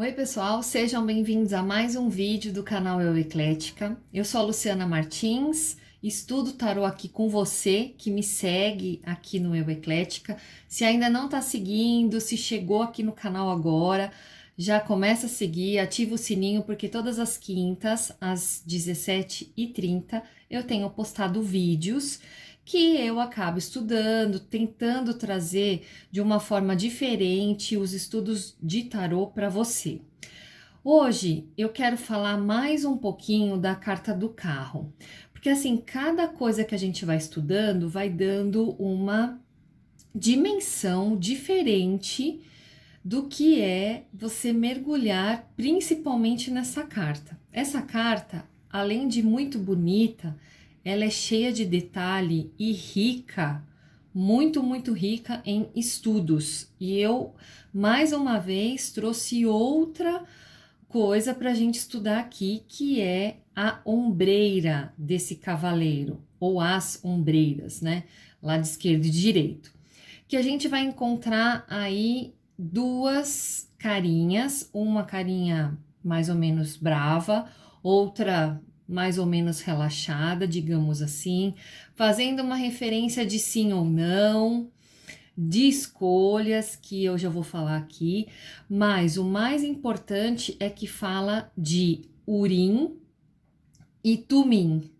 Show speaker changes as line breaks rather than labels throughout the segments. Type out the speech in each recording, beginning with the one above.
Oi pessoal, sejam bem-vindos a mais um vídeo do canal Eu Eclética. Eu sou a Luciana Martins, estudo tarô aqui com você que me segue aqui no Eu Eclética. Se ainda não está seguindo, se chegou aqui no canal agora, já começa a seguir, ativa o sininho porque todas as quintas às 17h30 eu tenho postado vídeos que eu acabo estudando, tentando trazer de uma forma diferente os estudos de tarô para você. Hoje eu quero falar mais um pouquinho da carta do carro, porque assim, cada coisa que a gente vai estudando vai dando uma dimensão diferente do que é você mergulhar principalmente nessa carta. Essa carta, além de muito bonita, ela é cheia de detalhe e rica, muito rica em estudos. E eu, mais uma vez, trouxe outra coisa para a gente estudar aqui, que é a ombreira desse cavaleiro, ou as ombreiras, né? Lá de esquerdo e de direito. Que a gente vai encontrar aí duas carinhas, uma carinha mais ou menos brava, outra mais ou menos relaxada, digamos assim, fazendo uma referência de sim ou não, de escolhas, que eu já vou falar aqui, mas o mais importante é que fala de Urim e Tumim.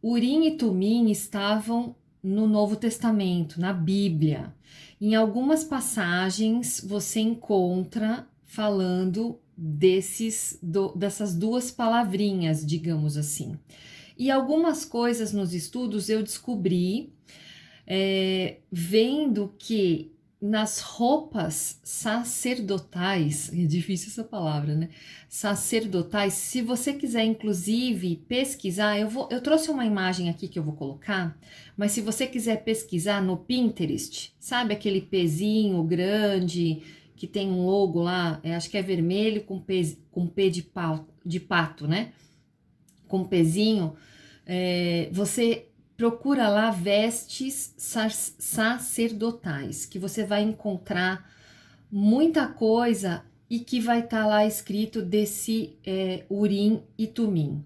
Urim e Tumim estavam no Novo Testamento, na Bíblia. Em algumas passagens você encontra falando dessas duas palavrinhas, digamos assim. E algumas coisas nos estudos eu descobri vendo que nas roupas sacerdotais, é difícil essa palavra, né? Sacerdotais, se você quiser inclusive pesquisar, eu trouxe uma imagem aqui que eu vou colocar, mas se você quiser pesquisar no Pinterest, sabe aquele pezinho grande que tem um logo lá, acho que é vermelho com P de pato, né? Com pezinho, você procura lá vestes sacerdotais, que você vai encontrar muita coisa e que vai estar lá escrito desse Urim e Tumim.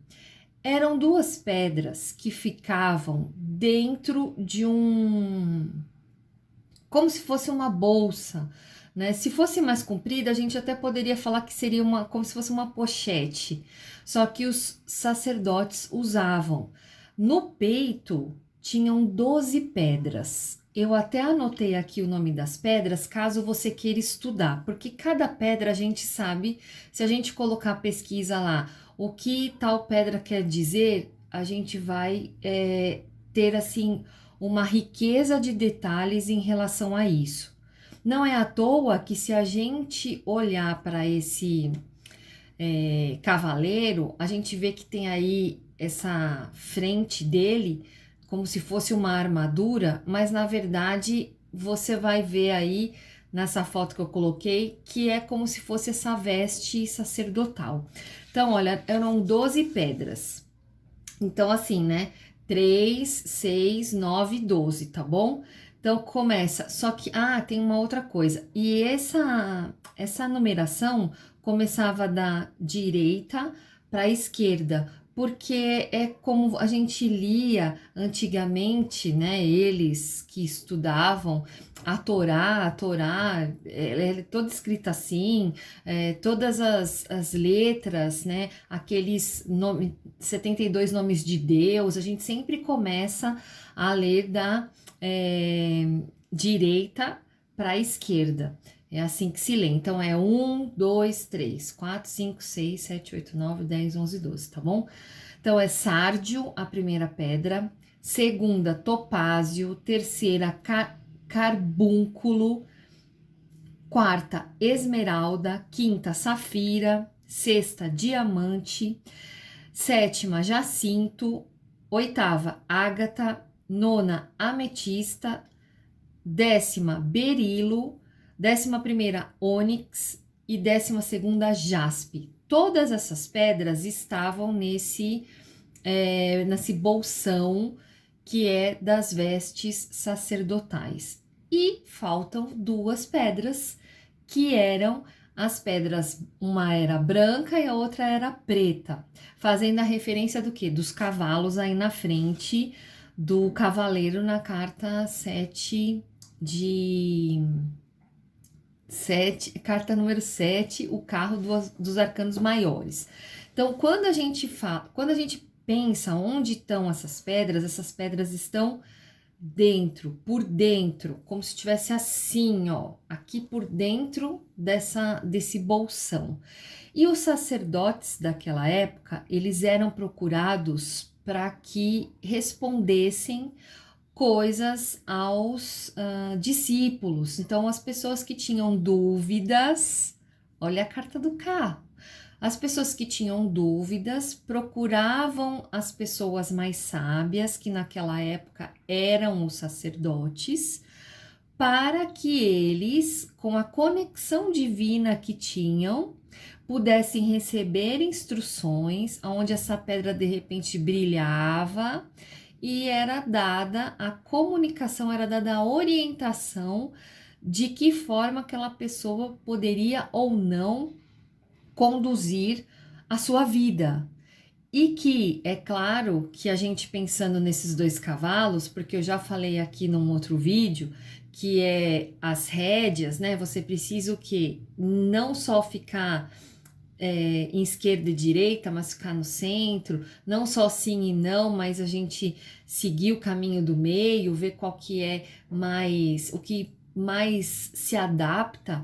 Eram duas pedras que ficavam dentro de como se fosse uma bolsa, né? Se fosse mais comprida, a gente até poderia falar que seria como se fosse uma pochete, só que os sacerdotes usavam. No peito tinham 12 pedras. Eu até anotei aqui o nome das pedras, caso você queira estudar, porque cada pedra a gente sabe, se a gente colocar pesquisa lá, o que tal pedra quer dizer, a gente vai ter assim uma riqueza de detalhes em relação a isso. Não é à toa que se a gente olhar para esse cavaleiro, a gente vê que tem aí essa frente dele como se fosse uma armadura, mas na verdade você vai ver aí nessa foto que eu coloquei que é como se fosse essa veste sacerdotal. Então, olha, eram 12 pedras. Então, assim, né? 3, 6, 9, 12, tá bom? Então, começa. Só que, tem uma outra coisa. E essa numeração começava da direita para a esquerda, porque é como a gente lia antigamente, né? Eles que estudavam a Torá, ela é toda escrita assim, todas as letras, né? Aqueles 72 nomes de Deus, a gente sempre começa a ler da direita para a esquerda. É assim que se lê. Então, é 1, 2, 3, 4, 5, 6, 7, 8, 9, 10, 11, 12, tá bom? Então, é sárdio, a primeira pedra. Segunda, topázio. Terceira, carbúnculo. Quarta, esmeralda. Quinta, safira. Sexta, diamante. Sétima, jacinto. Oitava, ágata. Nona, ametista. Décima, berilo. 11ª, ônix. E 12ª, jaspe. Todas essas pedras estavam nesse bolsão que é das vestes sacerdotais. E faltam duas pedras que eram as pedras, uma era branca e a outra era preta, fazendo a referência do quê? Dos cavalos aí na frente do cavaleiro na carta 7 de... carta número 7, o carro dos arcanos maiores. Então, quando a gente pensa onde estão essas pedras estão dentro, por dentro, como se estivesse assim, ó, aqui por dentro desse bolsão. E os sacerdotes daquela época, eles eram procurados para que respondessem coisas aos discípulos. Então, as pessoas que tinham dúvidas, olha a carta do carro. As pessoas que tinham dúvidas procuravam as pessoas mais sábias, que naquela época eram os sacerdotes, para que eles, com a conexão divina que tinham, pudessem receber instruções, onde essa pedra de repente brilhava e era dada a comunicação, era dada a orientação de que forma aquela pessoa poderia ou não conduzir a sua vida. E que, é claro, que a gente pensando nesses dois cavalos, porque eu já falei aqui num outro vídeo, que é as rédeas, né? Você precisa o quê? Não só ficar em esquerda e direita, mas ficar no centro, não só sim e não, mas a gente seguir o caminho do meio, ver qual que é mais, o que mais se adapta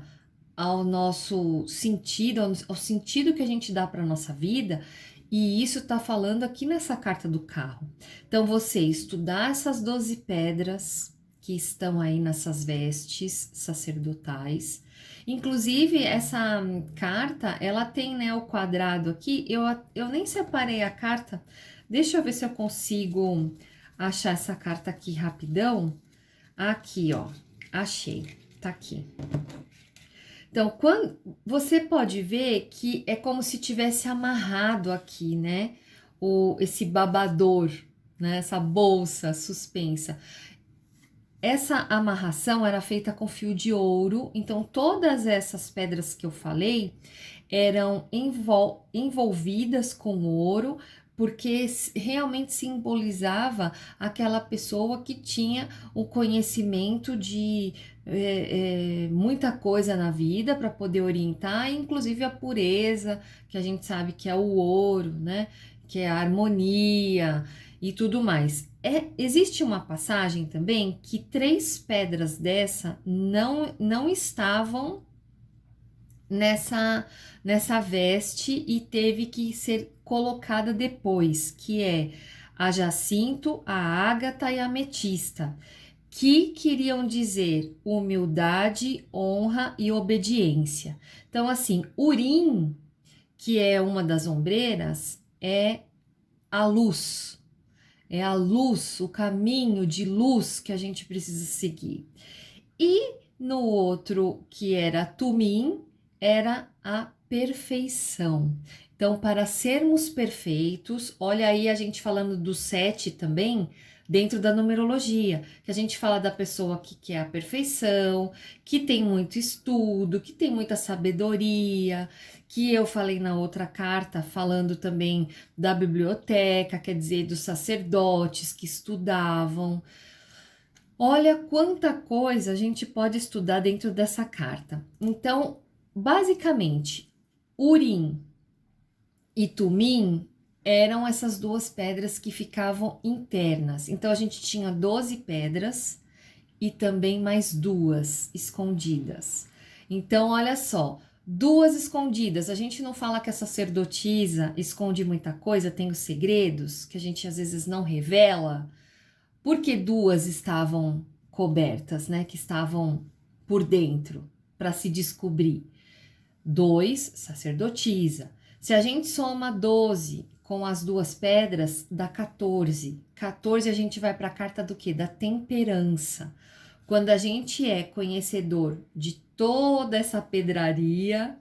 ao nosso sentido, ao sentido que a gente dá para a nossa vida, e isso está falando aqui nessa carta do carro. Então, você estudar essas 12 pedras que estão aí nessas vestes sacerdotais. Inclusive, essa carta, ela tem, né, o quadrado aqui, eu nem separei a carta, deixa eu ver se eu consigo achar essa carta aqui rapidão. Aqui, ó, achei, tá aqui. Então, quando você pode ver que é como se tivesse amarrado aqui, né? Esse babador, né? Essa bolsa suspensa. Essa amarração era feita com fio de ouro, então todas essas pedras que eu falei eram envolvidas com ouro, porque realmente simbolizava aquela pessoa que tinha o conhecimento de muita coisa na vida para poder orientar, inclusive a pureza, que a gente sabe que é o ouro, né? Que é a harmonia e tudo mais. Existe uma passagem também que 3 pedras dessa não estavam nessa veste e teve que ser colocada depois, que é a jacinto, a ágata e a ametista, que queriam dizer humildade, honra e obediência. Então, assim, Urim, que é uma das ombreiras, é a luz. É a luz, o caminho de luz que a gente precisa seguir. E no outro, que era Tumim, era a perfeição. Então, para sermos perfeitos, olha aí a gente falando do 7 também, dentro da numerologia, que a gente fala da pessoa que quer a perfeição, que tem muito estudo, que tem muita sabedoria, que eu falei na outra carta, falando também da biblioteca, quer dizer, dos sacerdotes que estudavam. Olha quanta coisa a gente pode estudar dentro dessa carta. Então, basicamente, Urim e Tumim eram essas 2 pedras que ficavam internas. Então, a gente tinha 12 pedras e também mais 2 escondidas. Então, olha só, 2 escondidas. A gente não fala que a sacerdotisa esconde muita coisa, tem os segredos que a gente às vezes não revela, porque 2 estavam cobertas, né? Que estavam por dentro para se descobrir. 2, sacerdotisa. Se a gente soma 12 com as 2 pedras, dá 14. 14 a gente vai para a carta do quê? Da temperança. Quando a gente é conhecedor de toda essa pedraria,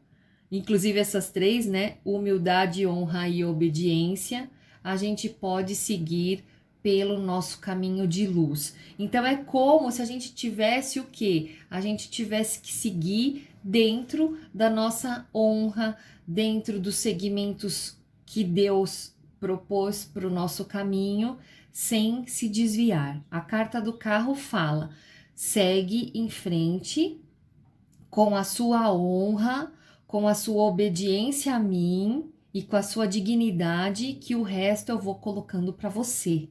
inclusive essas 3, né? Humildade, honra e obediência, a gente pode seguir pelo nosso caminho de luz. Então é como se a gente tivesse o quê? A gente tivesse que seguir dentro da nossa honra, dentro dos segmentos que Deus propôs para o nosso caminho, sem se desviar. A carta do carro fala: segue em frente com a sua honra, com a sua obediência a mim e com a sua dignidade, que o resto eu vou colocando para você.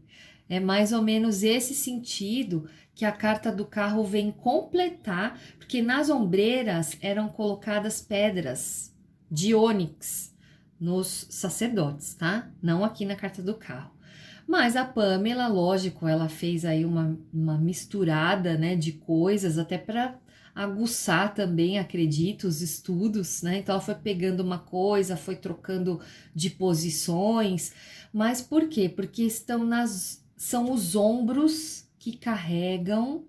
É mais ou menos esse sentido que a carta do carro vem completar, porque nas ombreiras eram colocadas pedras de ônix nos sacerdotes, tá? Não aqui na carta do carro. Mas a Pamela, lógico, ela fez aí uma misturada, né, de coisas, até para aguçar também, acredito, os estudos, né? Então ela foi pegando uma coisa, foi trocando de posições. Mas por quê? Porque são os ombros que carregam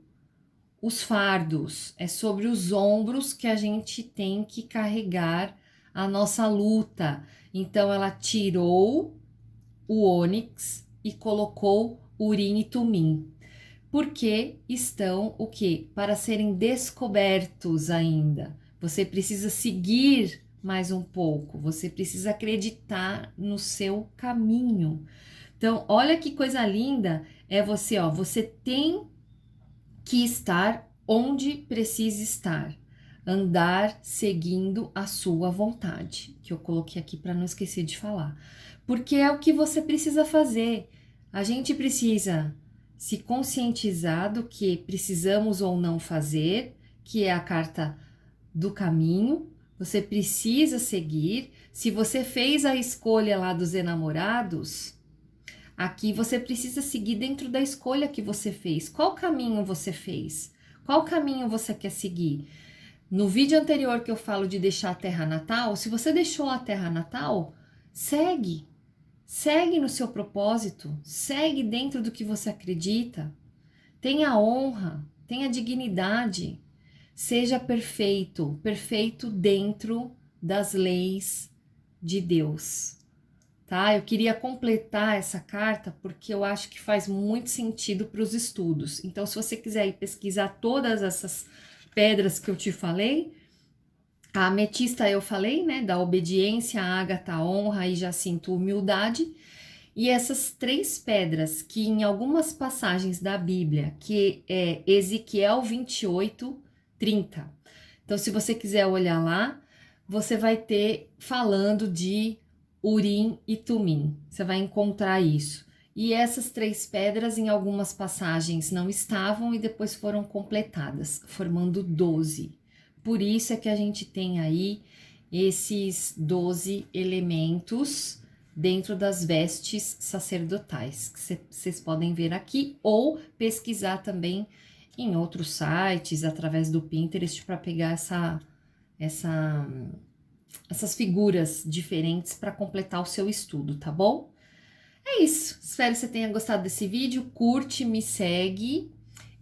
os fardos. É sobre os ombros que a gente tem que carregar a nossa luta. Então ela tirou o ônix e colocou Urim e Tumim. Porque estão o quê? Para serem descobertos ainda. Você precisa seguir mais um pouco, você precisa acreditar no seu caminho. Então, olha que coisa linda é você, ó, você tem que estar onde precisa estar, andar seguindo a sua vontade, que eu coloquei aqui para não esquecer de falar. Porque é o que você precisa fazer. A gente precisa se conscientizar do que precisamos ou não fazer, que é a carta do caminho. Você precisa seguir. Se você fez a escolha lá dos enamorados, aqui você precisa seguir dentro da escolha que você fez. Qual caminho você fez? Qual caminho você quer seguir? No vídeo anterior que eu falo de deixar a terra natal, se você deixou a terra natal, segue. Segue no seu propósito, segue dentro do que você acredita, tenha honra, tenha dignidade, seja perfeito, perfeito dentro das leis de Deus, tá? Eu queria completar essa carta porque eu acho que faz muito sentido para os estudos. Então, se você quiser ir pesquisar todas essas pedras que eu te falei, a ametista eu falei, né, da obediência, a ágata, a honra e jacinto, humildade. E essas 3 pedras que em algumas passagens da Bíblia, que é Ezequiel 28, 30. Então, se você quiser olhar lá, você vai ter falando de Urim e Tumim. Você vai encontrar isso. E essas 3 pedras em algumas passagens não estavam e depois foram completadas, formando 12. Por isso é que a gente tem aí esses 12 elementos dentro das vestes sacerdotais, que vocês podem ver aqui ou pesquisar também em outros sites, através do Pinterest, para pegar essas figuras diferentes para completar o seu estudo, tá bom? É isso, espero que você tenha gostado desse vídeo, curte, me segue.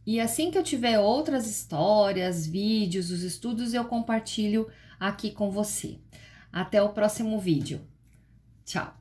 E assim que eu tiver outras histórias, vídeos, os estudos, eu compartilho aqui com você. Até o próximo vídeo. Tchau!